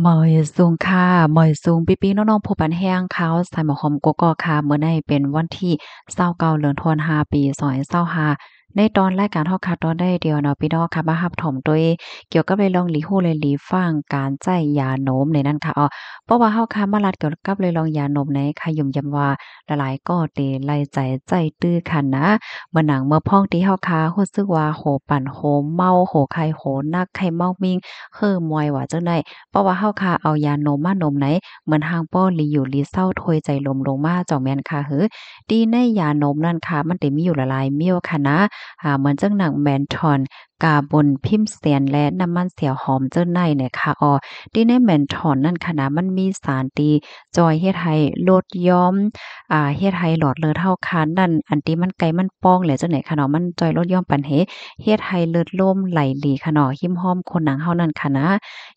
หมอยสูงค่ะหมอยสูงปีๆน้องๆผู้ปันแห้งเขาใส่หมอหอมกกอกค่ะมื้อนี้เป็นวันที่29เดือนธันวาปี2025ในตอนรายการเฮาค่ะตอนได้เดียวเนาะพี่น้องค่ะมารับถมตัวเองเกี่ยวกับเรื่องลองหลีฮู้และหลีฟังการใช้ยาโน้มในนั้นค่ะเพราะว่าเฮาค่ะมารัดเกี่ยวกับเรื่องลองยาโน้มในขยุ่มยำว่าหลายๆก็เตไล่ใจใจตื้อค่ะนะเมื่อหนังเมื่อพ้องที่เฮาค่ะรู้สึกว่าโหปั่นโหเมาโหไข้โหนักไข้เมามิงเฮ้อมอยว่าจังได๋ เพราะว่าเฮาค่ะเอายานมมานมไหนเหมือนหางป้อหลีอยู่หลีเศร้าถวยใจลมลงมาเจ้าแม่นค่ะหือดีในยานมนั่นค่ะมันสิมีอยู่หลายๆเมี่ยวค่ะนะเหมือนจังหนัง Menthol กาบนพิมพ์เสียนและน้ำมันเสียวหอมเจ้าในเนี่ยค่ะดีใน Menthol นั่นค่ะนะมันมีสารที่จอยเฮ็ดให้ลดหย่อมเฮ็ดให้หลอดเลือดเฮาค่ะนั่นอันที่มันไกมันป้องแล้วจังได๋ค่ะเนาะมันจอยลดหย่อมปันเฮ็ดให้เลือดลมไหลหลีค่ะเนาะหิมห้อมคนหนังเฮานั่นค่ะนะ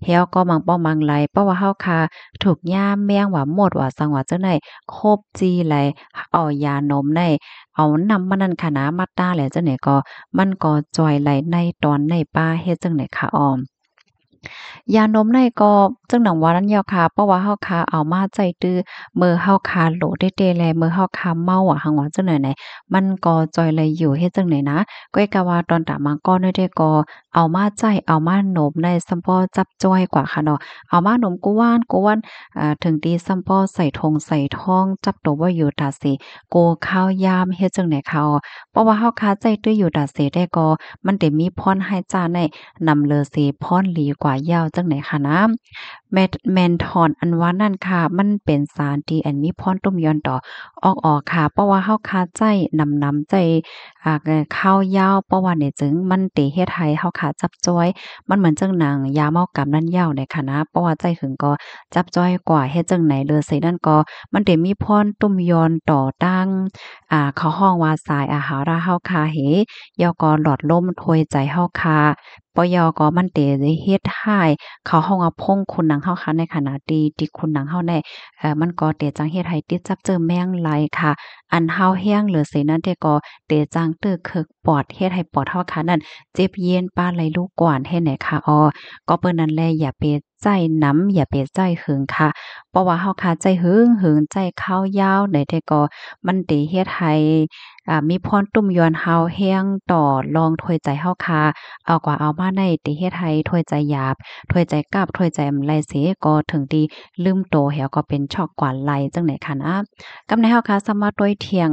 เฮาก็มังป้อมังไหลเพราะว่าเฮาคาถูกย่ามแมงว่าหมดว่าสังว่าจังได๋ครบจีไหลเอายานมได้เอานำมานั่นค่ะนะมาต้าแล้วจังได๋ก็มันก็จ่อยไหลในตอนในป่าเฮ็ดจั่งใดคะยานมในก็จังหนังว่านั้นยาวค่ะเพราะว่าเฮาคาเอามาใจตื้อเมื่อเฮาคาโหลเตๆแลเมื่อเฮาคาเมาอะหังว่าจังไหนมันก็จ่อยไหลอยู่เฮ็ดจังไดนะก้อยกะว่าตอนตามังก็ได้ก็เอามาใจเอามาหนมในซัมพอจับจ้อยกว่าค่ะเนาะเอามาหนมกวนถึงตีซัมพอใส่ทงใส่ท้องจับตัวบ่อยู่ตาสิโกข้าวยามเฮ็ดจังได๋ค่ะเพราะว่าเฮาคาใจตื้ออยู่ตาสิได้ก็มันได้มีพรให้จ้าในนำเลอสิพรหลีกว่ายาวจังไหนคะนะแมนทอนอันว่านั่นค่ะมันเป็นสารที่อันมีพรต้มย้อนต่อออกค่ะเพราะว่าเฮาคาใจนำใจข้าวยาวเพราะว่าเนี่ยจึงมันเตเฮ็ดให้เฮาขาจับจ้อยมันเหมือนจังหนังยาเมากำนั่นยาวเนี่ยค่ะนะเพราะว่าใจถึงก็จับจ้อยกว่าเฮ็ดจังไหนเลยไสนั่นก็มันได้มีพรต้มย้อนต่อตั้งเขาฮ้องว่าสายอาหาระเฮาคาเหยอก็หลอดลมโถวยใจเฮาคา ปยก็มันเตได้เฮ็ดให้เขาฮ้องว่าพงคุณหนังเฮาค่ะในขณะที่คุณหนังเฮาเนี่ยมันก็เตจังเฮ็ดให้ติดจับเจอแมงไหลค่ะอันเฮาแห้งเหลือเสนั้นแต่ก็เตจังตึกคึกปอดเฮ็ดให้ปอดเฮาค่ะนั้นเจ็บเย็นปานไหลลูกกว่านเฮ็ดไหนค่ะก็เปิ้นนั่นแหละอย่าไปใจหนำอย่าไปใจหึงค่ะเพราะว่าเฮาค่ะใจหึงใจข้าวยาวได้แต่ก็มันเตเฮ็ดให้มีพรตุ้มยวนเฮาแห้งต่อรองถ้วยใจเฮาค่ะ เอากว่าเอามาในติเฮ็ดให้ถ้วยใจหยาบถ้วยใจกาบถ้วยใจอำไลเสก็ถึงที่ลืมโตแหวก็เป็นช็อกกว่าไหลจังไหนค่ะนะกำในเฮาค่ะสามารถด้วยเทียง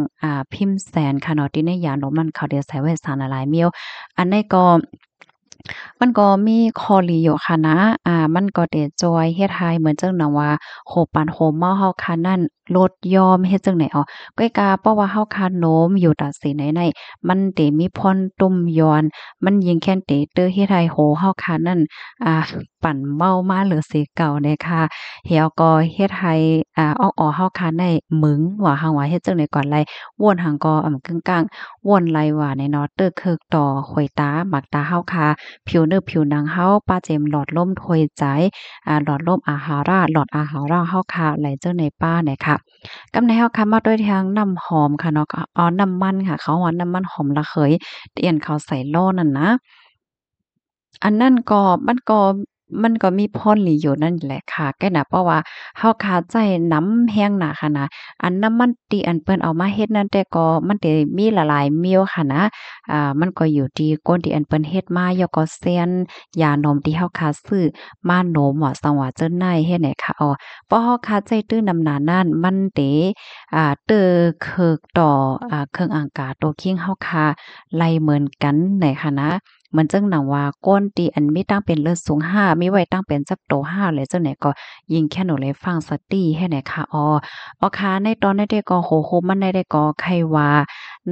พิมพ์แสนค่ะเนาะที่ในยาโนมันเขาเดียวใส่ไว้สารละลายเมียวอันนี้ก็มันก็มีข้อดีอยู่ค่ะนะมันก็ได้จอยเฮ็ดให้เหมือนจังหนังว่าโฮปานโฮมเมาเฮาค่ะนั่นลดยอมเฮ็ดจังไหนก้อยกาเพราะว่าเฮาค่ะโน้มอยู่ตัดสินในมันได้มีพรตุ่มย้อน มันยิงแค่นเตเตอร์เฮ็ดให้โหเฮาค่ะนั่นอ่าปั่นเมามาเหลือสิเก่าเนี่ยค่ะเหี่ยวก็เฮ็ดให้ออเฮาค่ะได้หมึงว่าหังว่าเฮ็ดจั่งใดก่อนไลว่วนหังก็กึ่งกลางว่วนไลว่าในเนาะเตึกคึกต่อขวยตาหมักตาเฮาค่ะผิวเนื้อผิวหนังเฮาป้าเจมหลอดลมถวยใจหลอดลมอาหาราหลอดอาหาราเฮาค่ะไหลเจ้าในป้าเนี่ยค่ะกำในเฮาค่ะมาด้วยทางน้ำหอมค่ะเนาะก็น้ำมันค่ะเขาว่าน้ำมันหอมระเหยที่อั่นเขาใส่โล่นั่นนะ อันนั้นก็มันก็มีพ่นหลีอยู่นั่นแหละค่ะแก้น่ะเพราะว่าเฮาคาใจน้ำแห้งน่ะค่ะนะอันน้ำมันที่อันเปิ้นเอามาเฮ็ดนั่นแต่ก็มันได้มีหลายๆเมี่ยวค่ะนะมันก็อยู่ที่คนที่อันเปิ้นเฮ็ดมาแล้วก็เซียนยานมที่เฮาคาซื้อมาโน้มว่าสังว่าเจิ้นไนเฮ็ดไหนค่ะเพราะเฮาคาใจตื้อนำหน้านั้นมันเตเตอเคิกต่อเครื่องอังกาโตคิงเฮาคาไล่เหมือนกันไหนค่ะนะ เหมือนจังหนังว่าก้นตีอันมีตั้งเป็นเลือดสูง5มีไว้ตั้งเป็นจักโต5เลยจังไหนก็ยิงแค่หนูเลยฟังสติให้ไหนค่ะค่ะในตอนนั้นได้ก็โหมันได้ก็ใครว่า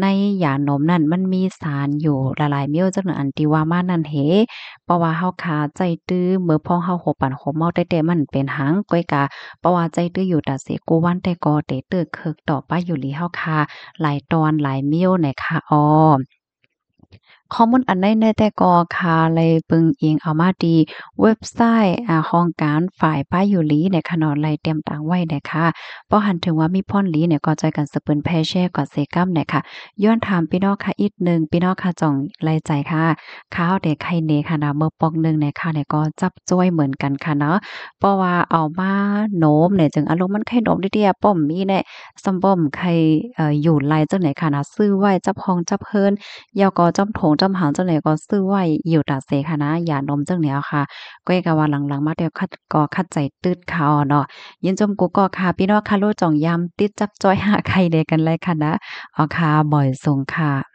ในยานมนั่นมันมีสารอยู่หลายๆเมี่ยวจังอันที่ว่ามานั่นเพราะว่าเฮาขาใจตื้อเมื่อพ้องเฮาโหปั่นโหเมาแต่มันเป็นหังก้อยกะเพราะว่าใจตื้ออยู่ตัดเสกูวันแต่ก็เตตึกคึกต่อไปอยู่ลีเฮาคาหลายตอนหลายเมี่ยวไหนค่ะ ข้อมูลอันใดในแต่ก็ค่ะเลยปึงอิงเอามาดีเว็บไซต์ของการฝ่ายป้ายอยู่หลีเนี่ยค่ะเนาะไลเตรียมตังไว้เนี่ยค่ะบ่หันถึงว่ามีพ่นหลีเนี่ยก็จ่อยกันสะเปิ้นแพ่แชร์ก็เซกัมเนี่ยค่ะย้อนถามพี่น้องค่ะอีกหนึ่งพี่น้องค่ะจ่องไลใจค่ะข้าวเด็กไข่เนค่ะนะเมื่อปอกหนึ่งเนี่ยค่ะเนี่ยก็จับจ้อยเหมือนกันค่ะเนาะเพราะว่าเอามาโน้มเนี่ยจึงอารมณ์มันไข่โน้มเดี้ยๆป้อมมีเนี่ยซำบ่อมไข่อยู่ไลจังไหนค่ะนะซื้อไว้จับฮองจับเฮิน ยอก็จ้ำโถงจ้ำหางจังไหนก็ซื้อไว้อยู่ตาเสค่ะนะยานมจังแนวค่ะก้อยก็ว่าหลังๆมาเดี๋ยวคัดก็คัดใจตืดเขาเนาะยินจมกูก็ค่ะพี่น้องค่ะโลจ่องยำติดจับจ้อยหาไข่เดกันเลยค่ะนะเอาค่ะบ่อยส่งค่ะ